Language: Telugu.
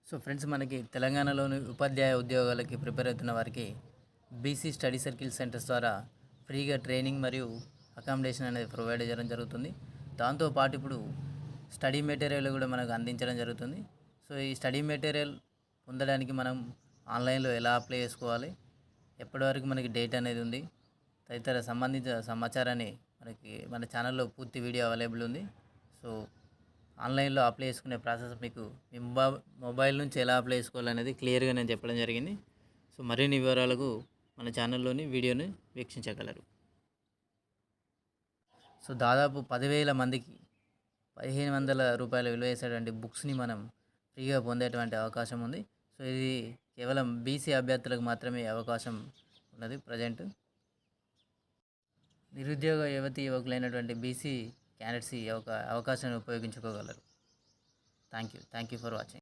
సో ఫ్రెండ్స్, మనకి తెలంగాణలోని ఉపాధ్యాయ ఉద్యోగాలకి ప్రిపేర్ అవుతున్న వారికి బీసీ స్టడీ సర్కిల్ సెంటర్స్ ద్వారా ఫ్రీగా ట్రైనింగ్ మరియు అకామిడేషన్ అనేది ప్రొవైడ్ చేయడం జరుగుతుంది. దాంతోపాటు ఇప్పుడు స్టడీ మెటీరియల్ కూడా మనకు అందించడం జరుగుతుంది. సో ఈ స్టడీ మెటీరియల్ పొందడానికి మనం ఆన్లైన్లో ఎలా అప్లై చేసుకోవాలి, ఎప్పటివరకు మనకి డేట్ అనేది ఉంది, తదితర సంబంధించిన సమాచారాన్ని మన ఛానల్లో పూర్తి వీడియో అవైలబుల్ ఉంది. సో ఆన్లైన్లో అప్లై చేసుకునే ప్రాసెస్ మీకు మీ మొబైల్ నుంచి ఎలా అప్లై చేసుకోవాలనేది క్లియర్గా నేను చెప్పడం జరిగింది. సో మరిన్ని వివరాలకు మన ఛానల్లోని వీడియోని వీక్షించగలరు. సో దాదాపు 10,000 మందికి 1,500 రూపాయల విలువ చేసేటువంటి బుక్స్ని మనం ఫ్రీగా పొందేటువంటి అవకాశం ఉంది. సో ఇది కేవలం బీసీ అభ్యర్థులకు మాత్రమే అవకాశం ఉన్నది. ప్రజెంట్ నిరుద్యోగ యువకులైనటువంటి బీసీ క్యాండిడేట్స్ ఈ అవకాశాన్ని ఉపయోగించుకోగలరు. Thank you for watching.